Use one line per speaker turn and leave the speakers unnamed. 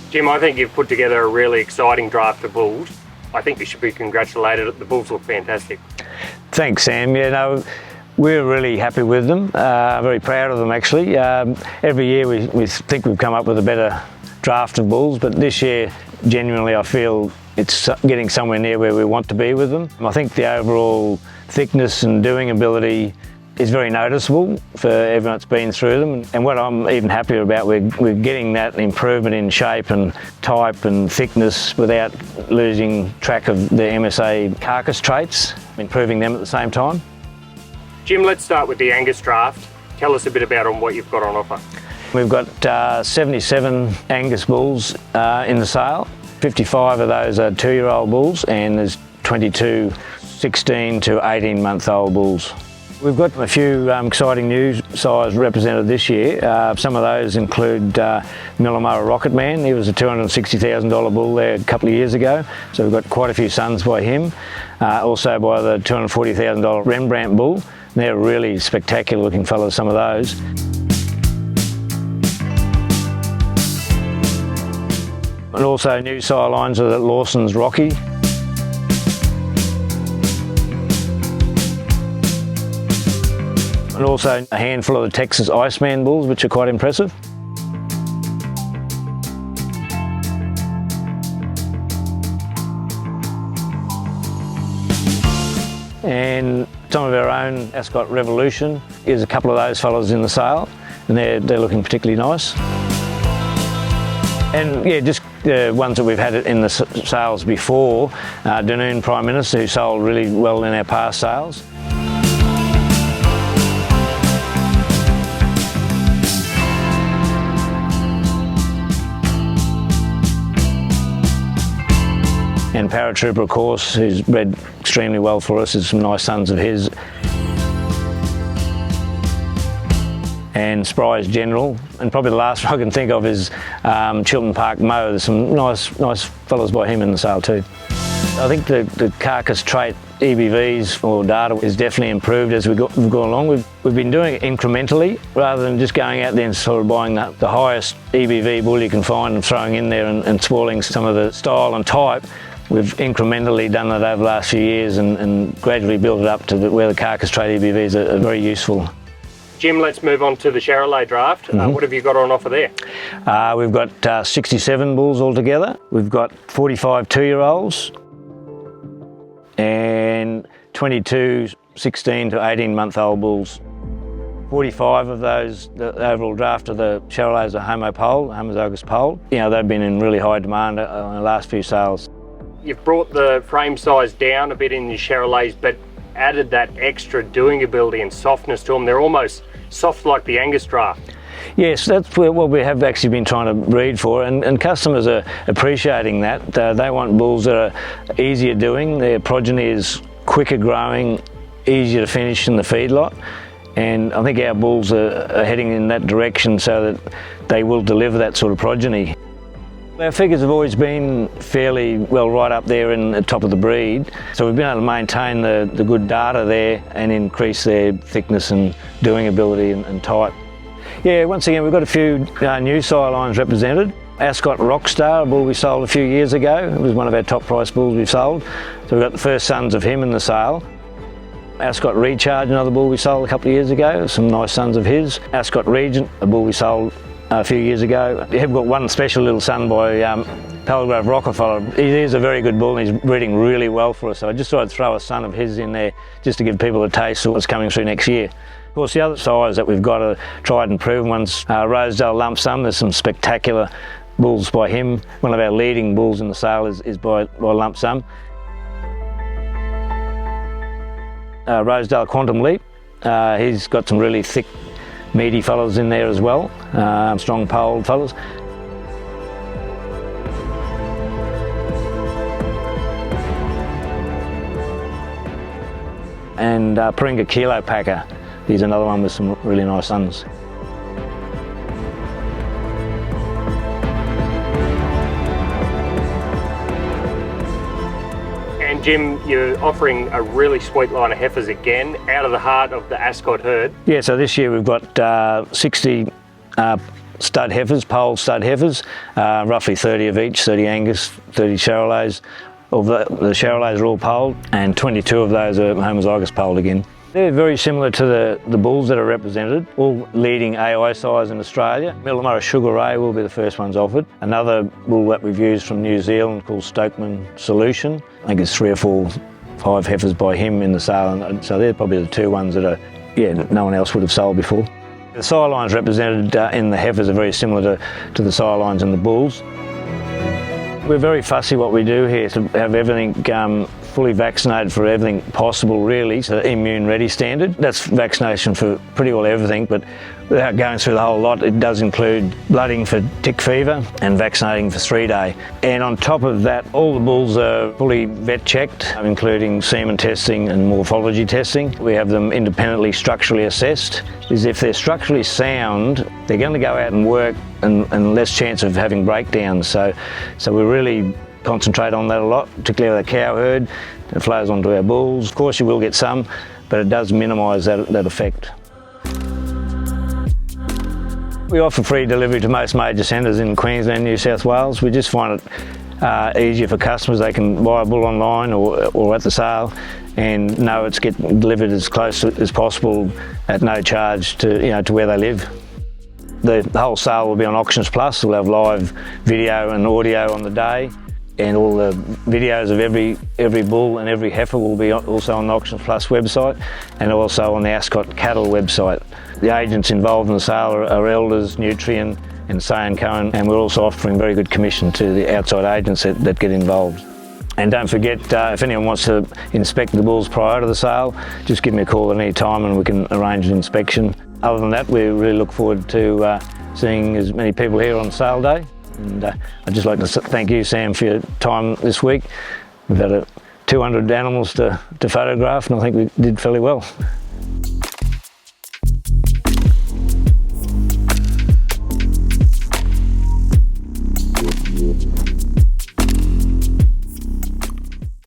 Jim, I think you've put together a really exciting draft of bulls. I think you should be congratulated. The bulls look fantastic.
Thanks, Sam. Yeah, no, we're really happy with them. Very proud of them, actually. Every year we think we've come up with a better draft of bulls, but this year, genuinely, I feel it's getting somewhere near where we want to be with them. I think the overall thickness and doing ability is very noticeable for everyone that's been through them. And what I'm even happier about, we're getting that improvement in shape and type and thickness without losing track of the MSA carcass traits, improving them at the same time.
Jim, let's start with the Angus draft. Tell us a bit about what you've got on offer.
We've got 77 Angus bulls in the sale. 55 of those are 2-year-old bulls, and there's 22 16 to 18-month-old bulls. We've got a few exciting new sires represented this year. Some of those include Millamara Rocket Man. He was a $260,000 bull there a couple of years ago, so we've got quite a few sons by him. Also by the $240,000 Rembrandt bull. They're really spectacular looking fellas, some of those. And also new sire lines are the Lawson's Rocky. And also a handful of the Texas Iceman bulls, which are quite impressive. And some of our own Ascot Revolution. There's a couple of those fellas in the sale, and they're looking particularly nice. And yeah, just the ones that we've had in the sales before, Dunoon Prime Minister, who sold really well in our past sales. And Paratrooper, of course, who's bred extremely well for us. There's some nice sons of his. And Spry's General, and probably the last one I can think of is Chiltern Park Mo. There's some nice fellas by him in the sale too. I think the carcass trait EBVs or data is definitely improved as we've gone along. We've been doing it incrementally rather than just going out there and sort of buying the highest EBV bull you can find and throwing in there and spoiling some of the style and type. We've incrementally done that over the last few years and gradually built it up to where the carcass trait EBVs are very useful.
Jim, let's move on to the Charolais draft. What have you got on offer there?
We've got 67 bulls altogether. We've got 45 2-year-olds and 22 16 to 18-month-old bulls. 45 of those, the overall draft of the Charolais are homozygous pole. You know, they've been in really high demand on the last few sales.
You've brought the frame size down a bit in the Charolais, but added that extra doing ability and softness to them. They're almost soft like the Angus draft.
Yes, that's what we have actually been trying to breed for, and customers are appreciating that. They want bulls that are easier doing, their progeny is quicker growing, easier to finish in the feedlot, and I think our bulls are heading in that direction so that they will deliver that sort of progeny. Our figures have always been fairly well right up there in the top of the breed, so we've been able to maintain the good data there and increase their thickness and doing ability and type. Yeah, once again we've got a few new sire lines represented. Ascot Rockstar, a bull we sold a few years ago. It was one of our top price bulls we've sold, so we've got the first sons of him in the sale. Ascot Recharge, another bull we sold a couple of years ago, some nice sons of his. Ascot Regent, a bull we sold a few years ago. We've got one special little son by Palgrave Rockefeller. He is a very good bull and he's breeding really well for us, so I just thought I'd throw a son of his in there just to give people a taste of what's coming through next year. Of course, the other sires that we've got are tried and proven ones. Rosedale Lump Sum, there's some spectacular bulls by him. One of our leading bulls in the sale is by Lump Sum. Rosedale Quantum Leap, he's got some really thick, meaty fellas in there as well, strong polled fellas. And Paringa Kilo Packer, he's another one with some really nice sons.
And Jim, you're offering a really sweet line of heifers again, out of the heart of the Ascot herd.
Yeah, so this year we've got 60 stud heifers, polled stud heifers, roughly 30 of each, 30 Angus, 30 Charolais. Of the Charolais are all polled, and 22 of those are homozygous polled again. They're very similar to the bulls that are represented, all leading AI size in Australia. Millamurra Sugar Ray will be the first ones offered. Another bull that we've used from New Zealand called Stokeman Solution. I think it's 3 or 4, 5 heifers by him in the sale, and so they're probably the 2 ones that are, no one else would have sold before. The sire lines represented in the heifers are very similar to the sire lines in the bulls. We're very fussy what we do here to have everything fully vaccinated for everything possible, really, so immune ready standard. That's vaccination for pretty well everything, but without going through the whole lot, it does include blooding for tick fever and vaccinating for 3-day. And on top of that, all the bulls are fully vet checked, including semen testing and morphology testing. We have them independently structurally assessed. Is if they're structurally sound, they're going to go out and work and less chance of having breakdowns. So we really concentrate on that a lot, particularly with the cow herd. It flows onto our bulls. Of course you will get some, but it does minimise that effect. We offer free delivery to most major centres in Queensland and New South Wales. We just find it easier for customers. They can buy a bull online or at the sale and know it's getting delivered as close as possible at no charge to where they live. The whole sale will be on Auctions Plus. We'll have live video and audio on the day, and all the videos of every bull and every heifer will be also on the Auctions Plus website and also on the Ascot cattle website. The agents involved in the sale are Elders, Nutrien and Say & Cohen, and we're also offering very good commission to the outside agents that get involved. And don't forget, if anyone wants to inspect the bulls prior to the sale, just give me a call at any time and we can arrange an inspection. Other than that, we really look forward to seeing as many people here on sale day. And I'd just like to thank you, Sam, for your time this week. We've had 200 animals to photograph, and I think we did fairly well.